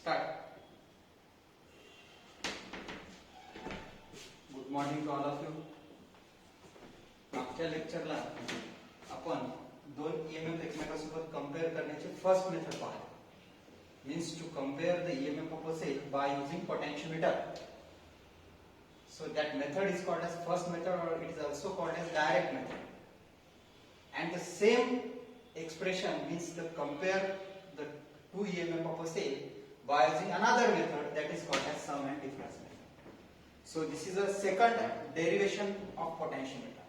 Start. Good morning to all of you. मागच्या लेक्चरला आपण दोन ईएमएफ एकमेकांसोबत कंपेअर करण्याची फर्स्ट मेथड पाहिली. Means to compare the EMF of a cell by using potentiometer. So that method is called as first method, or it is also called as direct method. And the same expression means to compare the two EMF of a cell by using another method that is called as sum and difference method. So this is a second derivation of potentiometer.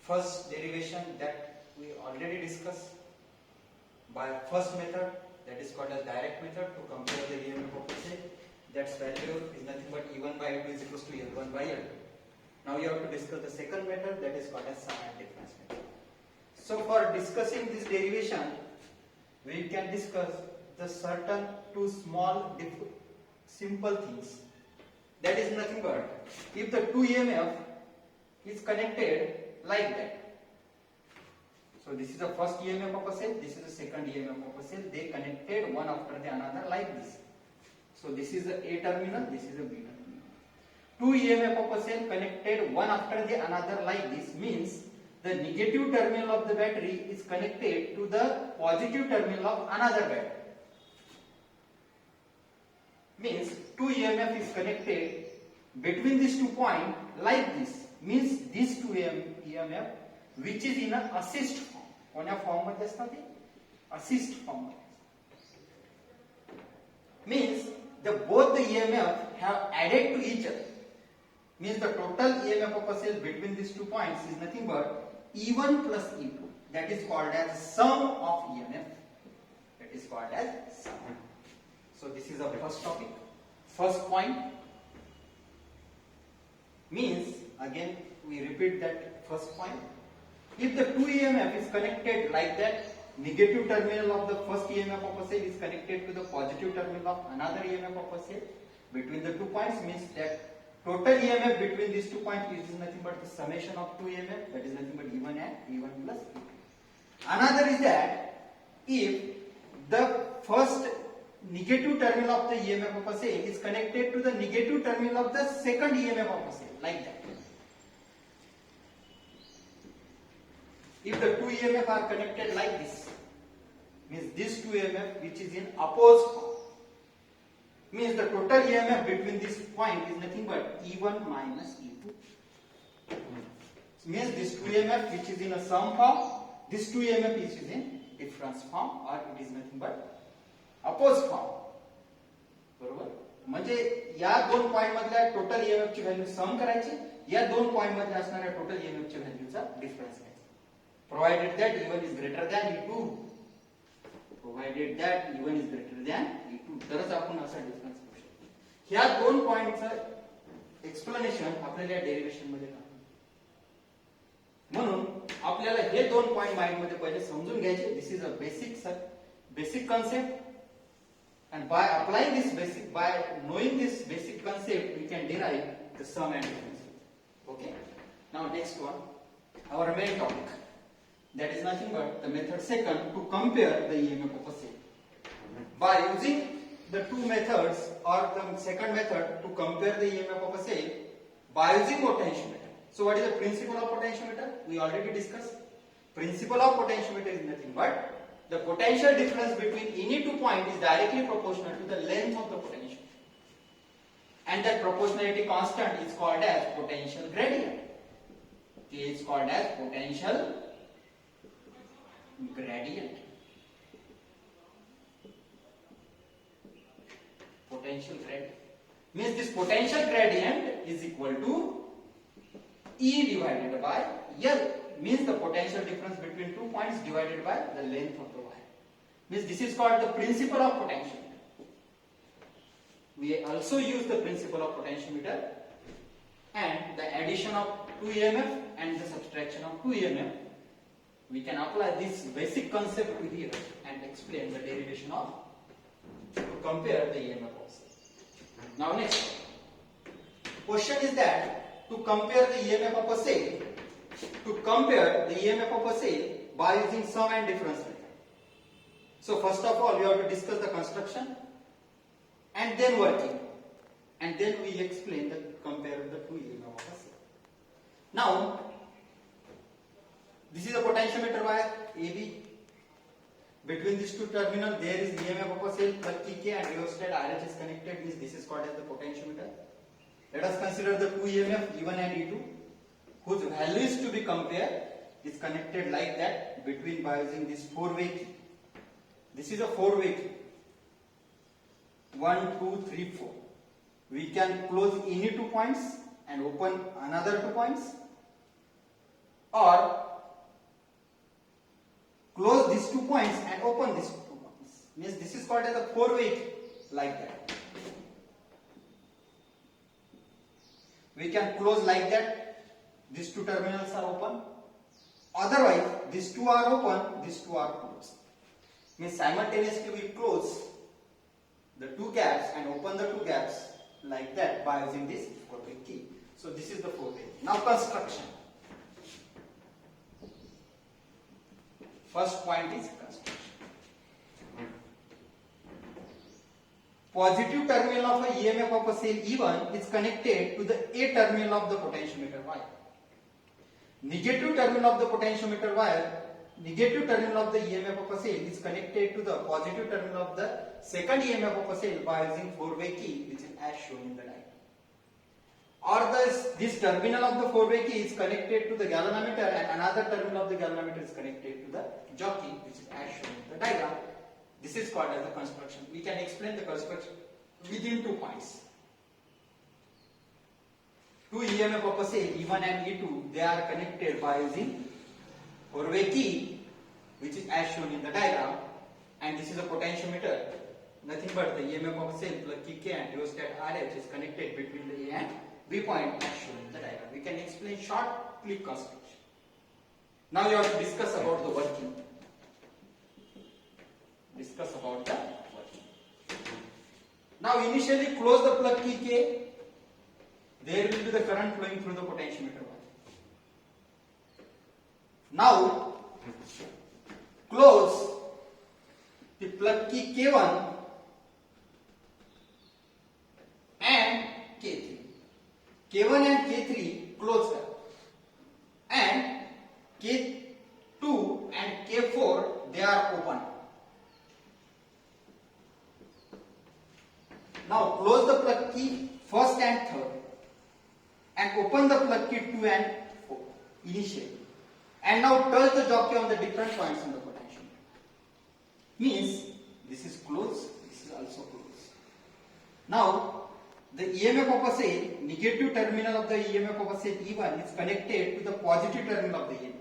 First derivation that we already discussed by first method, that is called as direct method, to compare the EMF of a cell. That's value is nothing but E1 by E2 is equals to L1 by L2. Now you have to discuss the second method, that is called as sum and difference method. So for discussing this derivation, we can discuss the certain two small simple things. That is nothing but if the two EMF is connected like that. So this is the first EMF of a cell, this is the second EMF of a cell. They connected one after the another like this. So this is the A terminal, this is the B terminal. Two EMF of a cell connected one after the another like this means the negative terminal of the battery is connected to the positive terminal of another battery. Means two EMF is connected between these 2 points like this. Means these two EMF which is in an assist form. कोण्या form मध्ये असतात ते assist form मध्ये. Means the both the EMF have added to each other. Means the total EMF of a cell between these 2 points is nothing but E1 plus E2. That is called as sum of EMF. That is called as sum. So this is the first topic. First point means, again we repeat that first point. If the two EMF is connected like that, negative terminal of the first EMF of a cell is connected to the positive terminal of another EMF of a cell. Between the 2 points means that total EMF between these 2 points is nothing but the summation of two EMF, that is nothing but E1 and E1 plus E2. Another is that if the first negative terminal of the EMF of a cell is connected to the negative terminal of the second EMF of a cell, like that. If the two EMF are connected like this, means this two EMF which is in opposite form, means the total EMF between this point is nothing but E1 minus E2. Means this two EMF which is in a sum form, this two EMF which is in difference form, or it is nothing but opposite form. बरोबर? म्हणजे या दोन point मधल्या total EMF ची value सम करायची, या दोन point मध्ये असणाऱ्या टोटल ईएमएफ च्या व्हॅल्यूचा डिफरन्स घ्यायचा. Provided that E1 is greater than E2. Provided that E1 is greater than E2, तरच आपण असा डिफरन्स करू शकतो. ह्या दोन पॉइंटचं एक्सप्लेनेशन आपल्याला या डेरिव्हेशन मध्ये करतो. म्हणून आपल्याला हे दोन पॉइंट माइंड मध्ये पहिले समजून घ्यायचे. This is a basic concept, and by applying this basic, by knowing this basic concept, we can derive the sum and difference. Okay. Now next one, our main topic. That is nothing but the method second to compare the EMF of a cell. By using the two methods, or the second method to compare the EMF of a cell by using potentiometer. So what is the principle of potentiometer? We already discussed. Principle of potentiometer is nothing but the potential difference between any 2 points is directly proportional to the length of the potential. And that proportionality constant is called as potential gradient. It is called as potential gradient. Potential gradient means this potential gradient is equal to E divided by L. Means the potential difference between 2 points divided by the length of the wire. Means this is called the principle of potentiometer. We also use the principle of potentiometer and the addition of 2 EMF and the subtraction of 2 EMF. We can apply this basic concept to here and explain the derivation of to compare the EMF also. Now next question is that to compare the EMF of a cell, to compare the EMF of a cell by using sum and difference method. So first of all, we have to discuss the construction. and then working, and then we explain the compare the two EMF of a cell. Now, this is a potentiometer wire AB. Between these two terminals, there is EMF of a cell plug K and rheostat RH is connected. This is called as the potentiometer. Let us consider the two EMF E1 and E2, whose value is to be compared. Is connected like that between by using this four-way key. This is a four-way key. 1, 2, 3, 4. We can close any 2 points and open another 2 points, or close these 2 points and open these 2 points. Means this is called as a four-way key, like that. We can close like that. These two terminals are open. Otherwise, these two are open, these two are closed. Means simultaneously we close the two gaps and open the two gaps like that by using this four-way key. So this is the four-way. Now construction. First point is construction. Positive terminal of a EMF of a cell E1 is connected to the A terminal of the potentiometer wire. Negative terminal of the potentiometer wire, negative terminal of the EMF of a cell is connected to the positive terminal of the second EMF of a cell by using four-way key, which is as shown in the diagram. Or this terminal of the four-way key is connected to the galvanometer and another terminal of the galvanometer is connected to the jockey, which is as shown in the diagram. This is called as the construction. We can explain the construction within 2 points. Two EMF of a cell E1 and E2, they are connected by using four-way key, which is as shown in the diagram, and this is a potentiometer. Nothing but the EMF of a cell plug K and rheostat RH is connected between the A and B point as shown in the diagram. We can explain shortly construction. Now you have to discuss about the working. Discuss about the working. Now initially close the plug K. There will be the current flowing through the potentiometer wire. Now close the plug key K1 and K3. K1 and K3 close them, and K2 and K4 they are open. Now close the plug key first and third and open the plug key 2 and 4 initially, and now touch the jockey on the different points on the potentiometer. Means this is closed, this is also closed. Now the EMF of a cell, negative terminal of the EMF of a cell E1 is connected to the positive terminal of the EMF.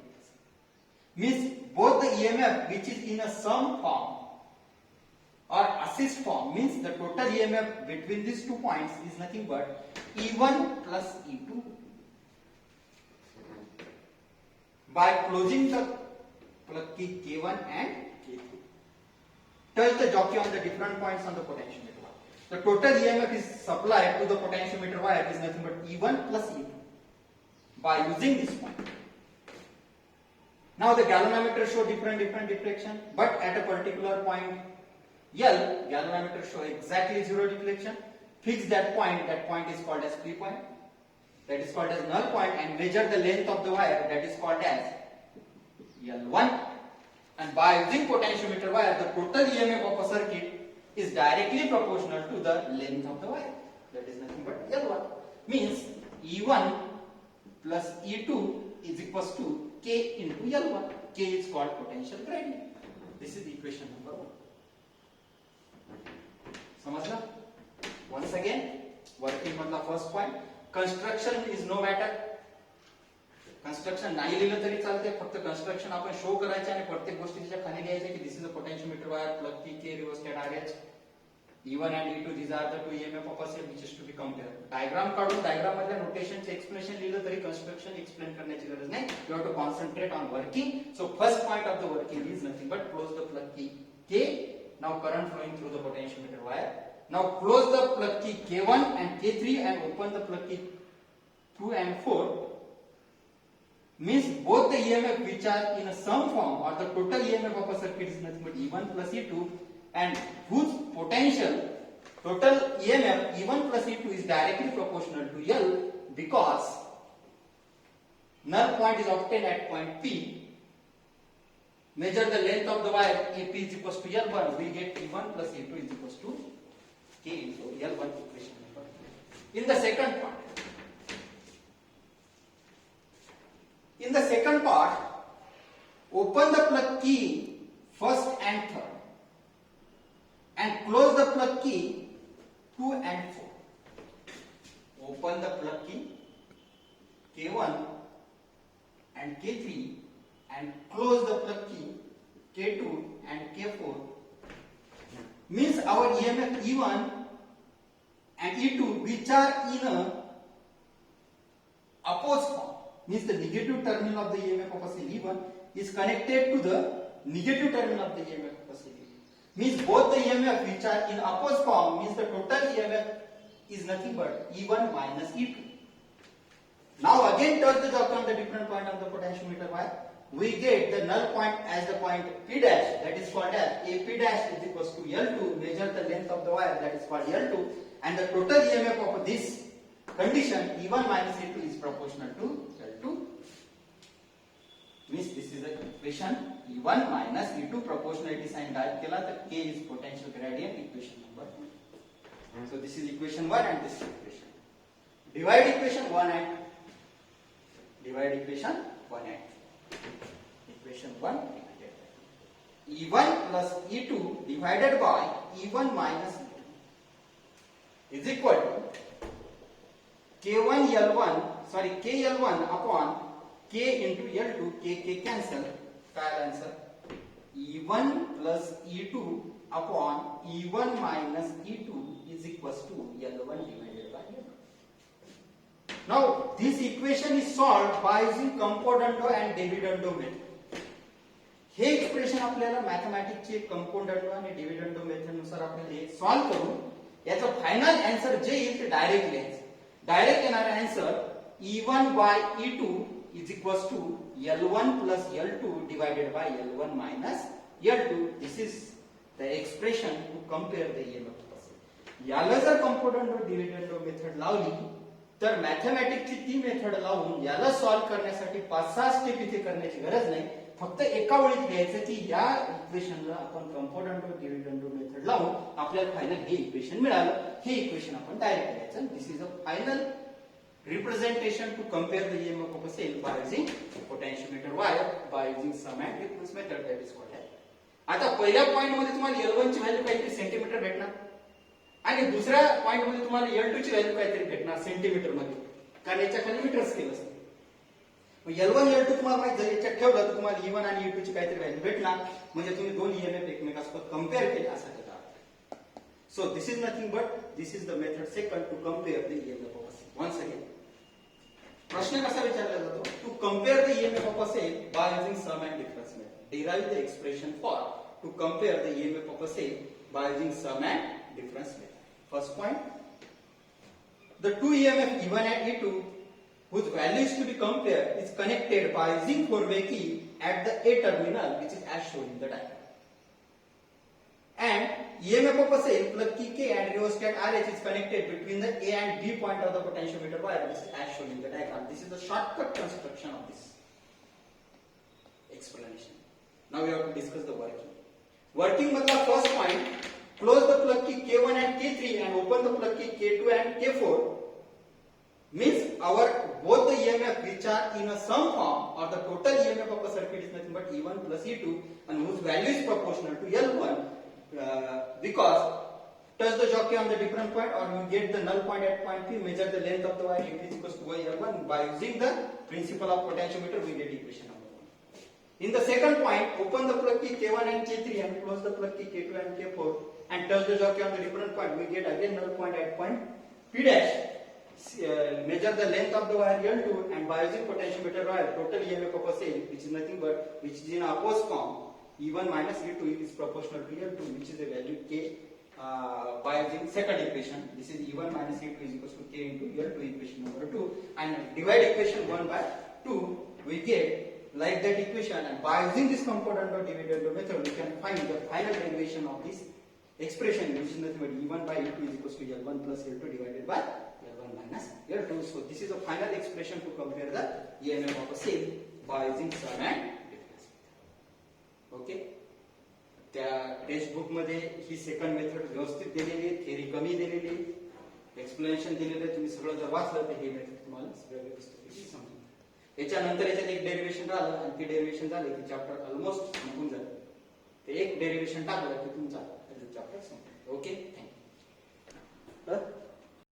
Means both the EMF which is in a sum form or assist form, means the total EMF between these 2 points is nothing but E1 plus E2. By closing the plug key K1 and K2, touch the jockey on the different points on the potentiometer wire. The total EMF is supplied to the potentiometer wire is nothing but E1 plus E2 by using this point. Now the galvanometer show different deflection, but at a particular point L, galvanometer show exactly zero deflection. Fix that point is called as P point, that is called as null point, and measure the length of the wire, that is called as L1. And by using potentiometer wire, the total EMF of a circuit is directly proportional to the length of the wire, that is nothing but L1. Means E1 plus E2 is equals to K into L1. K is called potential gradient. This is equation number 1. समझना? Once again, working मतलब first point. Construction is no matter. Construction नाही लिहिलं तरी चालते, फक्त construction आपण show करायचे आणि प्रत्येक गोष्टीच्या खाली लिहायचे की this is a potentiometer wire, plug K, rheostat RH, E1 and E2, these are the two EMF of a cell which is to be compared. Diagram काढून diagram मधल्या notationचे explanation लिहिलं तरी construction explain करण्याची गरज नाही. You have to concentrate on working. So first point of the working is nothing but close the plug key K. Now current flowing through the potentiometer wire. Now close the plug key K1 and K3 and open the plug key 2 and 4. Means both the EMF which are in a sum form or the total EMF of a circuit is nothing but E1 plus E2, and whose potential total EMF E1 plus E2 is directly proportional to L because null point is obtained at point P. Measure the length of the wire AP is equals to L1. We get E1 plus E2 is equals to K into L1 equation number. In the second part, open the plug key first and third and close the plug key 2 and 4. Open the plug key K1 and K3 and close the plug key K2 and K4 means our EMF E1 and E2 which are in a opposite form means the negative terminal of the EMF of a cell E1 is connected to the negative terminal of the EMF of a cell E2. Means both the EMF which are in opposite form means the total EMF is nothing but E1 minus E2. Now again touch the jockey on the different point of the potentiometer wire. We get the null point as the point P dash, that is called as AP dash is equals to L2. Measure the length of the wire, that is called L2, and the total EMF of this condition E1 minus E2 is proportional to L2. Means this is the equation E1 minus E2 proportionality sign type केला तर K is potential gradient equation number 1. So this is equation 1 and this is equation. Divide equation 1 and equation 1 E1 plus E2 divided by E1 minus E2 is equal to KL1 upon K into L2, K cancel, final answer E1 plus E2 upon E1 minus E2 is equals to L1 divided by L2. Now this equation is solved by using Campodano and Dividendo method. हे expression आपल्याला मॅथमॅटिक्सचे कंपाऊंडंडो आणि डिव्हिडंडो method नुसार आपल्याला हे solve करून याचा final answer जे येईल ते डायरेक्ट लिहायचं. डायरेक्ट येणारा answer E1 by E2 is equals to L1 plus L2 divided by L1 minus L2. This is the expression to compare the EMF. याला जर कंपाऊंडंडो डिव्हिडंडो मेथड लावली तर मॅथमॅटिक्सची ती मेथड लावून याला सॉल्व करण्यासाठी 5-6 स्टेप इथे करण्याची गरज नाही. फक्त एका ओळीत लिहायचं की या इक्वेशनला आपण कंपाऊंडंडो डिव्हिडंडो मेथड लावून आपल्याला फायनल हे इक्वेशन मिळालं. हे इक्वेशन आपण डायरेक्ट लिहायचं. This is a final representation to compare the EMF of a cell by using potentiometer wire by using sum and difference method, that is what happens. आता पहिल्या point मध्ये तुम्हाला L1 ची value काहीतरी centimetre भेटणार आणि दुसऱ्या पॉइंट मध्ये तुम्हाला L2 ची व्हॅल्यू काहीतरी भेटणार सेंटीमीटर मध्ये, कारण याच्या खाली मीटर स्केल असते. मग L1 L2 तुम्हाला माहित जर याच्यात ठेवलं तर तुम्हाला E1 आणि E2 ची काहीतरी व्हॅल्यू भेटणार, म्हणजे तुम्ही दोन EMF एकमेकांसोबत कंपेअर केले असा त्याचा अर्थ. So this is nothing but this is the method second to compare the EMF of a cell. Once again प्रश्न कसा विचारला जातो, to compare the EMF of a cell by using sum and difference method. Derive the expression for to compare the EMF of a cell by using sum and difference method. First point, the two EMF E1 and E2 whose value is to be compared is connected by using four-way key at the A terminal, which is as shown in the diagram. And EMF of a cell plug key K and rheostat RH is connected between the A and B point of the potentiometer wire, which is as shown in the diagram. This is the shortcut construction of this explanation. Now we have to discuss the working. Working मतलब first point, close the plug key K1 and K3 and open the plug key K2 and K4 means our both the EMF which are in a sum form or the total EMF of a circuit is nothing but E1 plus E2 and whose value is proportional to L1. Because touch the jockey on the different point or you get the null point at point P, measure the length of the wire AP is equals to L1. By using the principle of potentiometer we get equation number 1. In the second point, open the plug key K1 and K3 and close the plug key K2 and K4 and touch the jockey on the different point. We get again null point at point P dash. Measure the length of the wire L2 and by using potentiometer wire total EMF of a cell which is nothing but which is in opposite form E1 minus E2 is proportional to L2, which is a value K by using second equation. This is E1 minus E2 is equals to K into L2 equation number 2 and divide equation 1 by 2 we get like that equation, and by using this Campodano Dividendo method we can find the final derivation of this expression which is nothing but E1 by E2 is equals to L1 plus L2 divided by L1 minus L2. So this is a final expression to compare the EMF of a cell by using sum and difference. Okay. त्या text book मध्ये ही second method व्यवस्थित दिलेली आहे, theory कमी दिलेली आहे, explanation दिलेलं आहे. तुम्ही सगळं जर वाचलं तर हे मेथड तुम्हाला सगळं व्यवस्थित समजेल. याच्यानंतर याच्यात एक डेरिव्हेशन राहिलं आणि ते डेरिव्हेशन झाले की चॅप्टर ऑलमोस्ट संपून जातं. ते एक डेरिव्हेशन टाकलं की तुमचा चॅप्टर संपतो. Okay, thank you.